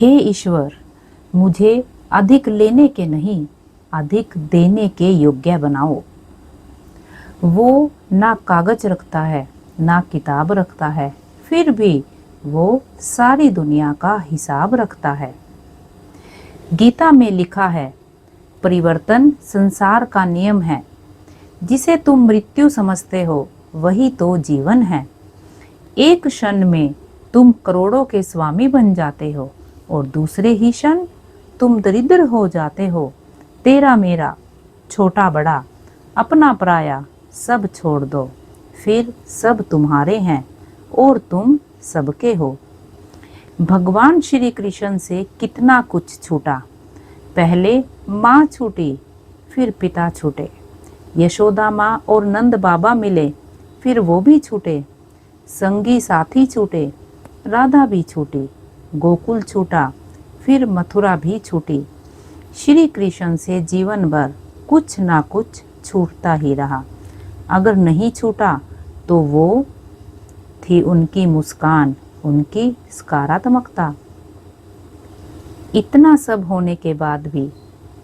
हे ईश्वर, मुझे अधिक लेने के नहीं, अधिक देने के योग्य बनाओ। वो ना कागज रखता है, ना किताब रखता है, फिर भी वो सारी दुनिया का हिसाब रखता है। गीता में लिखा है, परिवर्तन संसार का नियम है। जिसे तुम मृत्यु समझते हो वही तो जीवन है। एक क्षण में तुम करोड़ों के स्वामी बन जाते हो और दूसरे ही क्षण तुम दरिद्र हो जाते हो। तेरा मेरा, छोटा बड़ा, अपना पराया सब छोड़ दो, फिर सब तुम्हारे हैं और तुम सबके हो। भगवान श्री कृष्ण से कितना कुछ छूटा। पहले माँ छूटी, फिर पिता छूटे। यशोदा माँ और नंद बाबा मिले, फिर वो भी छूटे। संगी साथी छूटे, राधा भी छूटी। गोकुल छूटा, फिर मथुरा भी छूटी। श्री कृष्ण से जीवन भर कुछ ना कुछ छूटता ही रहा। अगर नहीं छूटा तो वो थी उनकी मुस्कान, उनकी सकारात्मकता। इतना सब होने के बाद भी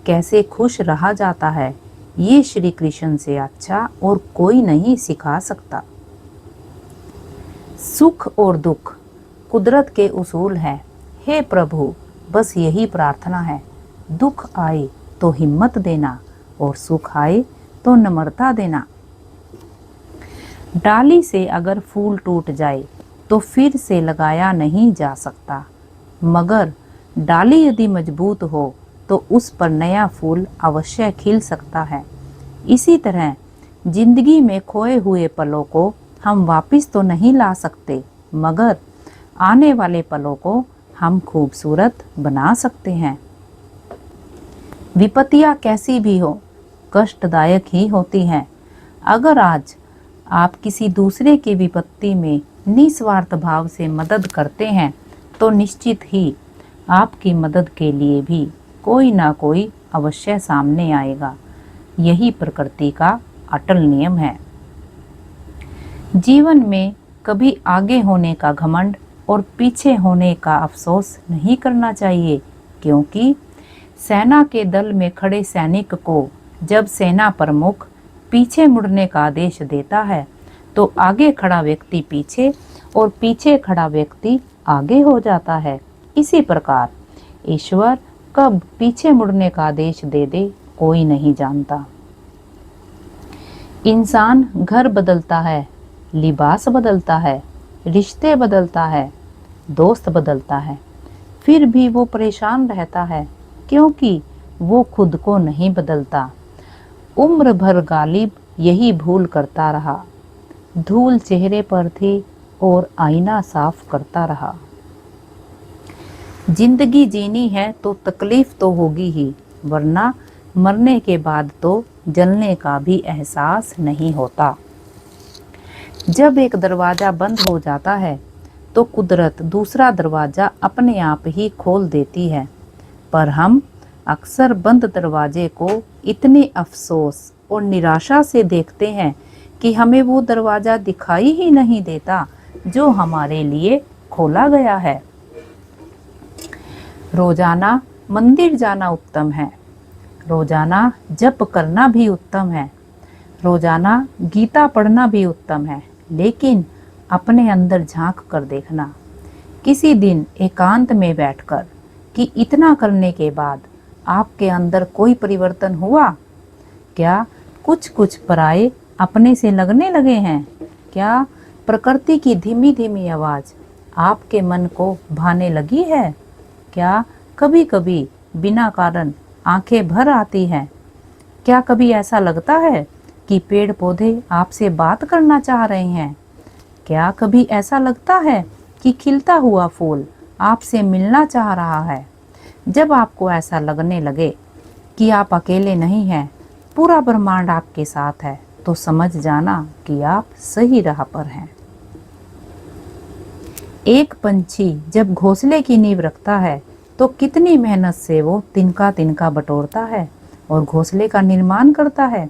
कैसे खुश रहा जाता है, ये श्री कृष्ण से अच्छा और कोई नहीं सिखा सकता। सुख और दुख कुदरत के उसूल है। हे प्रभु, बस यही प्रार्थना है, दुख आए तो हिम्मत देना और सुख आए तो नम्रता देना। डाली से अगर फूल टूट जाए तो फिर से लगाया नहीं जा सकता, मगर डाली यदि मजबूत हो तो उस पर नया फूल अवश्य खिल सकता है। इसी तरह जिंदगी में खोए हुए पलों को हम वापस तो नहीं ला सकते, मगर आने वाले पलों को हम खूबसूरत बना सकते हैं। विपत्तियां कैसी भी हो, कष्टदायक ही होती हैं। अगर आज आप किसी दूसरे की विपत्ति में निस्वार्थ भाव से मदद करते हैं तो निश्चित ही आपकी मदद के लिए भी कोई ना कोई अवश्य सामने आएगा। यही प्रकृति का अटल नियम है। जीवन में कभी आगे होने का घमंड और पीछे होने का अफसोस नहीं करना चाहिए, क्योंकि सेना के दल में खड़े सैनिक को जब सेना प्रमुख पीछे मुड़ने का आदेश देता है तो आगे खड़ा व्यक्ति पीछे और पीछे खड़ा व्यक्ति आगे हो जाता है। इसी प्रकार ईश्वर कब पीछे मुड़ने का आदेश दे दे कोई नहीं जानता। इंसान घर बदलता है, लिबास बदलता है, रिश्ते बदलता है, दोस्त बदलता है, फिर भी वो परेशान रहता है, क्योंकि वो खुद को नहीं बदलता। उम्र भर गालिब यही भूल करता रहा। धूल चेहरे पर थी और आईना साफ करता रहा। जिंदगी जीनी है तो तकलीफ तो होगी ही, वरना मरने के बाद तो जलने का भी एहसास नहीं होता। जब एक दरवाजा बंद हो जाता है तो कुदरत दूसरा दरवाजा अपने आप ही खोल देती है, पर हम अक्सर बंद दरवाजे को इतने अफसोस और निराशा से देखते हैं कि हमें वो दरवाजा दिखाई ही नहीं देता जो हमारे लिए खोला गया है। रोजाना मंदिर जाना उत्तम है, रोजाना जप करना भी उत्तम है, रोजाना गीता पढ़ना भी उत्तम है, लेकिन अपने अंदर झांक कर देखना किसी दिन एकांत में बैठकर कि इतना करने के बाद आपके अंदर कोई परिवर्तन हुआ क्या? कुछ कुछ पराये अपने से लगने लगे हैं क्या? प्रकृति की धीमी धीमी आवाज आपके मन को भाने लगी है क्या? कभी कभी बिना कारण आंखें भर आती हैं क्या? कभी ऐसा लगता है कि पेड़ पौधे आपसे बात करना चाह रहे हैं क्या? कभी ऐसा लगता है कि खिलता हुआ फूल आपसे मिलना चाह रहा है? जब आपको ऐसा लगने लगे कि आप अकेले नहीं हैं, पूरा ब्रह्मांड आपके साथ है, तो समझ जाना कि आप सही राह पर हैं। एक पंछी जब घोंसले की नींव रखता है तो कितनी मेहनत से वो तिनका तिनका बटोरता है और घोंसले का निर्माण करता है।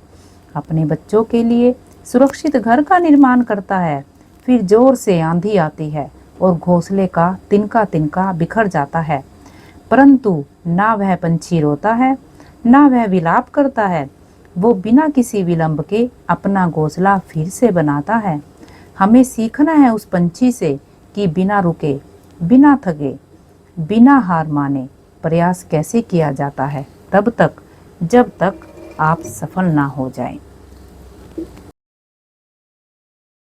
अपने बच्चों के लिए सुरक्षित घर का निर्माण करता है। फिर जोर से आंधी आती है और घोंसले का तिनका तिनका बिखर जाता है। परंतु ना वह पंछी रोता है, ना वह विलाप करता है। वो बिना किसी विलंब के अपना घोंसला फिर से बनाता है। हमें सीखना है उस पंछी से कि बिना रुके, बिना थके, बिना हार माने प्रयास कैसे किया जाता है, तब तक जब तक आप सफल ना हो जाएं।